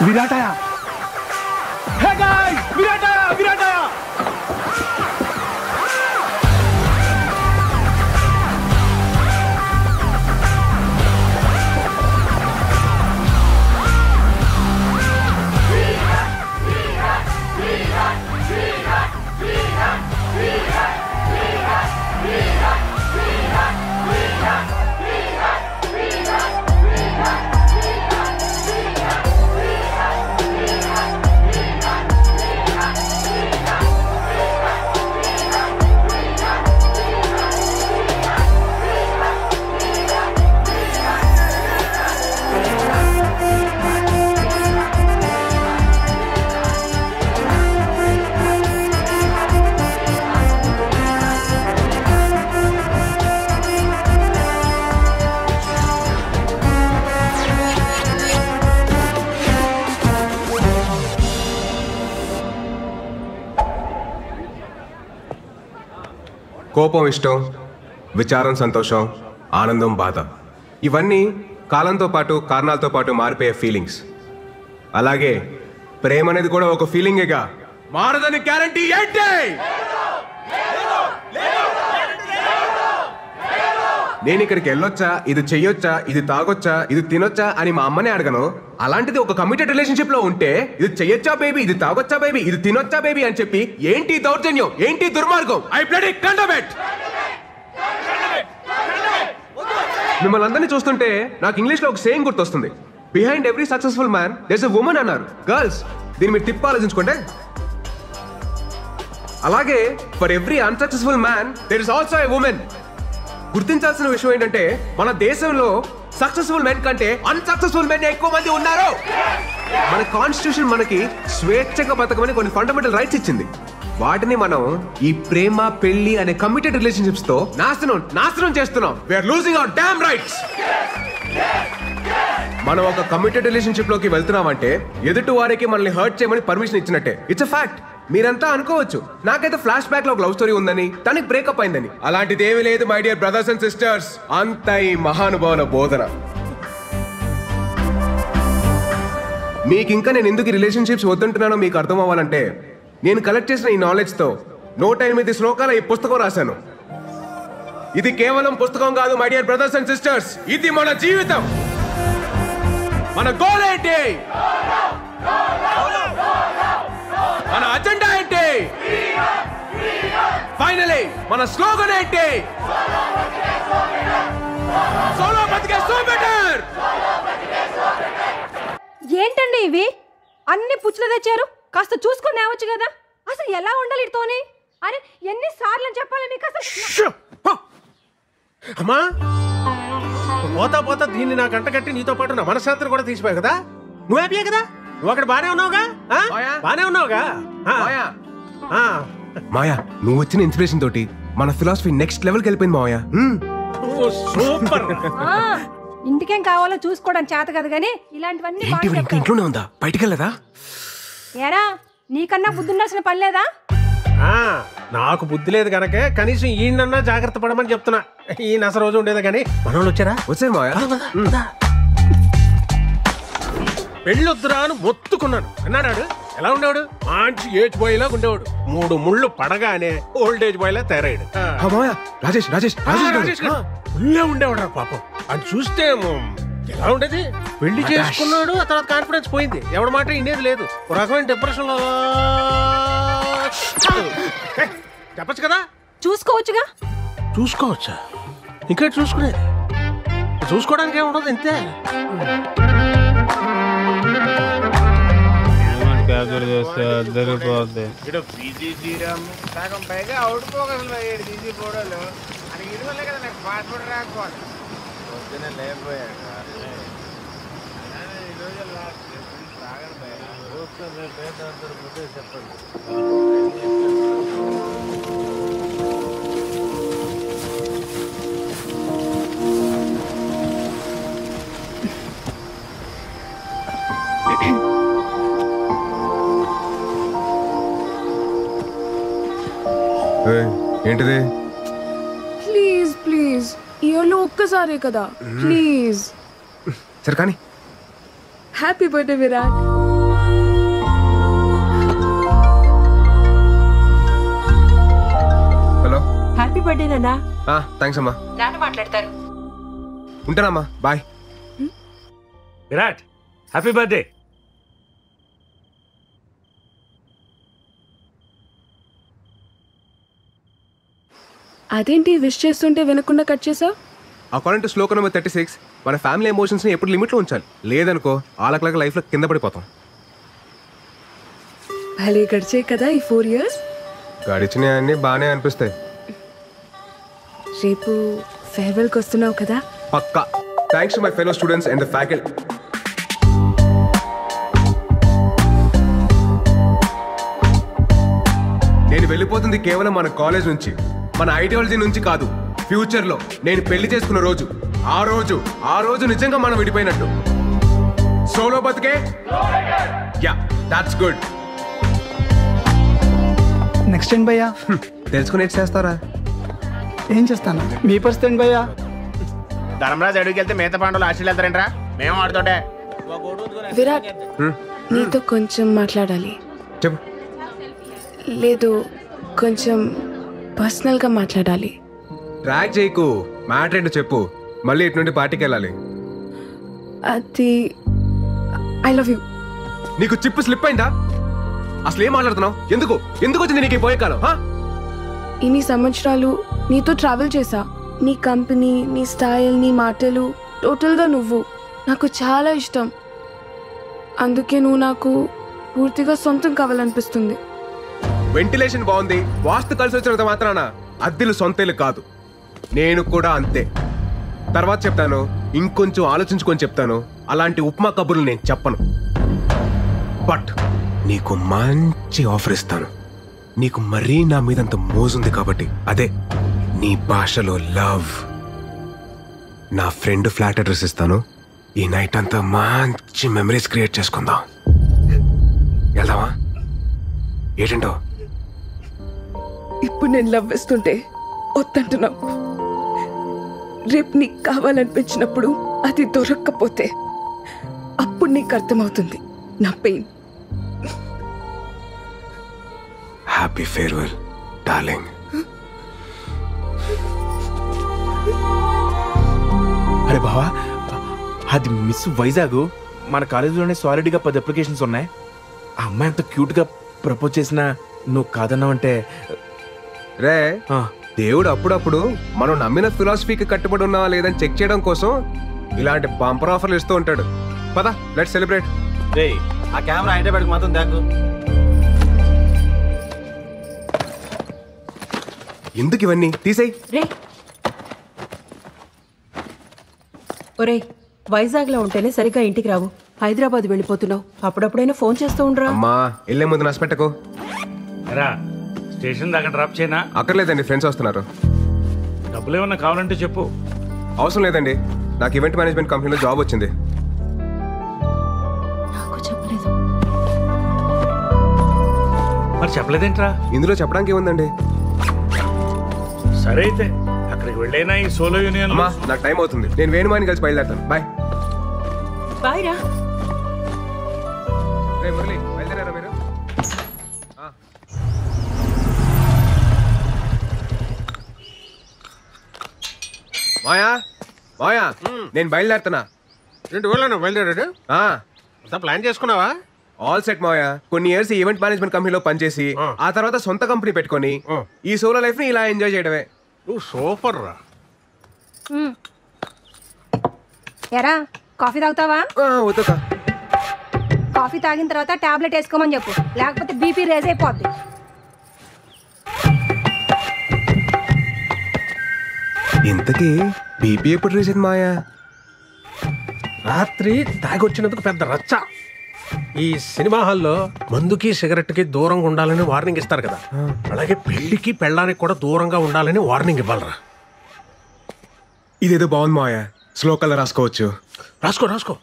विराट आया। Hey guys, Virat आया, विराट आया। కోపం ఇష్టం, విచారం సంతోషం, ఆనందం బాధ, ఇవన్నీ కాలంతో పాటు కారణాలతో పాటు మారిపోయే ఫీలింగ్స్. అలాగే ప్రేమ అనేది కూడా ఒక ఫీలింగేగా, మారదని గ్యారంటీ ఏంటి? నేను ఇక్కడికి వెళ్ళొచ్చా, ఇది చెయ్యొచ్చా, ఇది తాగొచ్చా, ఇది తినొచ్చా అని మా అమ్మనే అడగను. అలాంటిది ఒక కమిటెడ్ రిలేషన్షిప్ లో ఉంటే ఇది చెయ్యొచ్చా బేబీ, ఇది తాగొచ్చా బేబీ, ఇది తినొచ్చా బేబీ అని చెప్పి ఏంటి దౌర్జన్యం, ఏంటి దుర్మార్గం? I bloody condemn it. మిమ్మల్ని అందరినీ చూస్తుంటే నాకు ఇంగ్లీష్ లో ఒక సేయింగ్ గుర్తొస్తుంది, behind every successful man there is a woman అన్నారు. గర్ల్స్, దీన్ని మీరు తిప్పి ఆలోచించుకోండి. అలాగే for every unsuccessful man there is also a women. గుర్తించాల్సిన విషయం ఏంటంటే మన దేశంలో సక్సెస్ఫుల్ మెన్ కంటే అన్సక్సెస్ఫుల్ మెన్ ఎక్కువ మంది ఉన్నారు. మన కాన్స్టిట్యూషన్ మనకి స్వేచ్ఛగా బతకమని కొన్ని ఫండమెంటల్ రైట్స్ ఇచ్చింది. వాటిని మనం ఈ ప్రేమ, పెళ్లి అనే కమిటెడ్ రిలేషన్షిప్స్ తో నాశనం చేస్తున్నాం. We are losing our damn rights. మనం ఒక కమిటెడ్ రిలేషన్షిప్ లోకి వెళ్తున్నామంటే ఎదుటి వారికి మనల్ని హర్ట్ చేయమని పర్మిషన్ ఇచ్చినట్టే. It's a fact. మీరంతా అనుకోవచ్చు నాకైతే ఫ్లాష్ బ్యాక్ లో ఒక లవ్ స్టోరీ ఉందని, తనకి బ్రేకప్ అయిందని. అలాంటిది ఏమీ లేదు my dear brothers and sisters. అంత ఈ మహానుభావుల బోధన. మీకు ఇంకా నేను ఎందుకు రిలేషన్షిప్స్ వద్దంటున్నానో మీకు అర్థం అవ్వాలంటే, నేను కలెక్ట్ చేసిన ఈ నాలెడ్జ్ తో 108 శ్లోకాల ఈ పుస్తకం రాశాను. ఇది కేవలం పుస్తకం కాదు my dear brothers and sisters, ఇది మన జీవితం. మన గోల్ ఏంటి, మన అజెండా ఏంటి, ఫైనలీ మన స్లోగన్ ఏంటి? సోలో బతికే సో బెటర్. ఏంటండి ఇవి అన్ని పుచ్చులు తెచ్చారు? కాస్త చూసుకొని తేవచ్చు కదా. అసలు ఎలా ఉండాలి ఇతోని? అరే ఎన్నిసార్లు చెప్పాలి మీకు అసలు? అమ్మా పోతా పోతా దీన్ని నా గంట కట్టి నీతో పాటు నా మనశ్శాంతిని కూడా తీసిపోయావు కదా. నువ్వు హ్యాపీయే కదా? నువ్వు అక్కడ బానే ఉన్నావుగా? బానే ఉన్నావుగా? మాయా, నువ్వు వచ్చిన ఇన్స్పిరేషన్ తోటి మన ఫిలాసఫీ నెక్స్ట్ లెవెల్కి వెళ్ళిపోయింది మాయా. సూపర్. ఇంటికేం కావాలో చూసుకోవడం చేత కదా గానీ ఇలాంటివన్నీ ఇంట్లోనే ఉందా, బయటికి వెళ్ళదా? ఏరా నీకన్నా బుద్ధి ఉండాల్సిన పని లేదా? నాకు బుద్ధి లేదు కనుక కనీసం ఈయనన్నా జాగ్రత్త పడమని చెప్తున్నా. ఈయన అసలు రోజు ఉండేదా కానీ మనోళ్ళు వచ్చారా? వచ్చారు మాయా. పెళ్ళొద్దురా అని మొత్తుకున్నాను. అన్నాడు. ఎలా ఉండేవాడు? మంచి ఏజ్ బాయ్ లాగా ఉండేవాడు. 3 ముళ్ళు పడగానే ఓల్డ్ ఏజ్ బాయ్ లా తయారయ్యాడు. రాజేష్ రాజేష్ రాజేష్ ఉల్లే ఉండేవాడు రా పాపం. అది చూస్తే ఎలా ఉండేది? పెళ్లి చేసుకున్నాడు, ఆ తర్వాత కాన్ఫిడెన్స్ పోయింది. ఎవడి మాట ఇండేది లేదు. ఒక రకమైన డిప్రెషన్ లో. చెప్పచ్చు కదా. చూసుకోవచ్చుగా. చూసుకోవచ్చా? ఇంకా చూసుకునేది? చూసుకోవడానికి ఏముండదు, ఇంతే. పైగా అవుట్ పోగలు తీసి ఫోటోలు అని ఇది వల్లే కదా నాకు పాస్పోర్ట్ రాకపోవాలి. పొద్దున లేకపోయాడు ఈ రోజుల్లో తాగడం చెప్పండి. ఏంటిది? ప్లీజ్ ప్లీజ్, ఇయర్లో ఒక్కసారే కదా, ప్లీజ్. సరే కానీ. Happy birthday Virat. బర్త్డే నాన్న. థ్యాంక్స్ అమ్మా. నాన్న మాట్లాడతారు. ఉంటానమ్మా, బాయ్. Virat, happy birthday. అదేంటి విష్ చేస్తుంటే వినకుండా కట్ చేసావు? అకార్డింగ్ టు శ్లోక నెంబర్ 36, మన ఫ్యామిలీ ఎమోషన్స్ని ఎప్పుడు లిమిట్లో ఉంచాలి. లేదనుకో ఆలకలక లైఫ్లో కింద పడిపోతాం. భలే గడిచే కదా ఈ 4 years. గడిచినవన్నీ బాగానే అనిపిస్తాయి. రేపు ఫేర్వెల్కి వస్తున్నావు కదా? పక్కా. Thanks to my fellow students and the faculty. నేను వెళ్ళిపోతుంది కేవలం మన కాలేజ్ నుంచి, మన ఐడియాలజీ నుంచి కాదు. ఫ్యూచర్లో నేను పెళ్లి చేసుకున్న రోజు, ఆ రోజు నిజంగా మనం విడిపోయినట్టు. సోలో బతికే, యా దట్స్ గుడ్. నెక్స్ట్ ఏంటి భయ్యా? తెలుసుకుని చేస్తారా? ఏం చేస్తాను, మీ పరిస్థితి ఏంటి భయ్యా? ధర్మరాజు అడుగుకి వెళ్తే మిగతా పాండవులు ఆశలు వెళ్తారంట్రా. మేము ఆడుతుంటే. విరాట్, నీతో కొంచెం మాట్లాడాలి. చెప్పు. లేదు, కొంచెం పర్సనల్గా మాట్లాడాలి. ట్రాక్ చేయకు, మ్యాటర్ ఏంటో చెప్పు. మళ్ళీ ఇటు నుండి పార్టీకి వెళ్ళాలి. అది ఐ లవ్ యూ. నీకు చిప్పు స్లిప్ అయిందా? అసలు ఏం మాట్లాడుతున్నావు? ఎందుకు వచ్చింది నీకు పోయే కాలం? ఇన్ని సంవత్సరాలు నీతో ట్రావెల్ చేశా. నీ కంపెనీ, నీ స్టైల్, నీ మాటలు, టోటల్గా నువ్వు నాకు చాలా ఇష్టం. అందుకే నువ్వు నాకు పూర్తిగా సొంతం కావాలనిపిస్తుంది. వెంటిలేషన్ బాగుంది, వాస్తు కలిసి వచ్చినంత మాత్రాన అద్దెలు సొంతేలు కాదు. నేను కూడా అంతే. తర్వాత చెప్తాను, ఇంకొంచెం ఆలోచించుకొని చెప్తాను. అలాంటి ఉప్మా కబుర్లు నేను చెప్పను. బట్ నీకు మంచి ఆఫర్ ఇస్తాను. నీకు మరీ నా మీదంత మోజుంది కాబట్టి, అదే నీ భాషలో లవ్. నా ఫ్రెండ్ ఫ్లాట్ అడ్రస్ ఇస్తాను. ఈ నైట్ అంతా మంచి మెమరీస్ క్రియేట్ చేసుకుందాం. వెళ్దామా? ఏంటంటో ఇప్పుడు నేను లవ్ ఇస్తుంటే వద్దంటున్నావు. రేపు నీకు కావాలనిపించినప్పుడు అది దొరక్కపోతే అప్పుడు నీకు అర్థమవుతుంది నా పెయిన్. Happy farewell darling. అరే బావా, అది మిస్ వైజాగ్. మన కాలేజీలోనే సాలిడ్గా 10 అప్లికేషన్స్ ఉన్నాయి. ఆ అమ్మాయి అంత క్యూట్గా ప్రపోజ్ చేసినా నువ్వు కాదన్నావంటే రే, దేవుడు అప్పుడప్పుడు మనం నమ్మిన ఫిలాసఫీకి కట్టుబడి ఉన్నావా లేదని చెక్ చేయడం కోసం ఇలాంటి బంపర్ ఆఫర్లు ఇస్తూ ఉంటాడు. పద, లెట్స్ సెలబ్రేట్. రే, ఆ కెమెరా హైదరాబాద్కి మాత్రం దాకు. ఎందుకు ఇవన్నీ తీసేయ్. ఒరేయ్, వైజాగ్లో ఉంటేనే సరిగ్గా ఇంటికి రావు. హైదరాబాద్ వెళ్ళిపోతున్నావు. అప్పుడప్పుడైనా ఫోన్ చేస్తూ ఉండరా? అమ్మా, వెళ్ళే ముందు నష్టపెట్టకు. రా, స్టేషన్ దాకా డ్రాప్ చేయనా? అక్కర్లేదండి, ఫ్రెండ్స్ వస్తున్నారు. డబ్బులు ఏమన్నా కావాలంటే చెప్పు. అవసరం లేదండి, నాకు ఈవెంట్ మేనేజ్మెంట్ కంపెనీలో జాబ్ వచ్చింది. నాకు చెప్పలేదు. మరి చెప్పలేదేంట్రా? ఇందులో చెప్పడానికి ఏముందండి? సరే అయితే అక్కడికి వెళ్ళైనా ఈ సోలో యూనియన్. అమ్మా, నాకు టైం అవుతుంది. నేను వేణుమాని కలిసి బయలుదేరుతాను. బాయ్. బాయ్ రా. రే మురళి, బయలుదేరారా మీరు? మాయా, నేను బయలుదేరుతున్నా. ఏంటి ఊళ్ళో బయలుదేరాడు? ప్లాన్ చేసుకున్నావా? ఆల్ సెట్ మాయా. కొన్ని ఇయర్స్ ఈవెంట్ మేనేజ్మెంట్ కంపెనీలో పనిచేసి ఆ తర్వాత సొంత కంపెనీ పెట్టుకొని ఈ సోలో లైఫ్ ని ఇలా ఎంజాయ్ చేయడమే. నువ్వు సూపర్ రా. ఎరా, కాఫీ తాగుతావా? వద్దుకా. కాఫీ తాగిన తర్వాత టాబ్లెట్ వేసుకోమని చెప్పు, లేకపోతే బీపీ రేజ్ అయిపోద్ది. ఇంతకీ బీపీ ఎప్పుడు రీసెంట్ మాయా? రాత్రి తాగొచ్చినందుకు పెద్ద రచ్చ. ఈ సినిమా హాల్లో మందుకి సిగరెట్ కి దూరంగా ఉండాలని వార్నింగ్ ఇస్తారు కదా, అలాగే పెళ్లికి పెళ్ళానికి కూడా దూరంగా ఉండాలని వార్నింగ్ ఇవ్వాలరా. ఇదేదో బాగుంది మాయా, స్లో కలర్ రాసుకోవచ్చు. రాసుకో.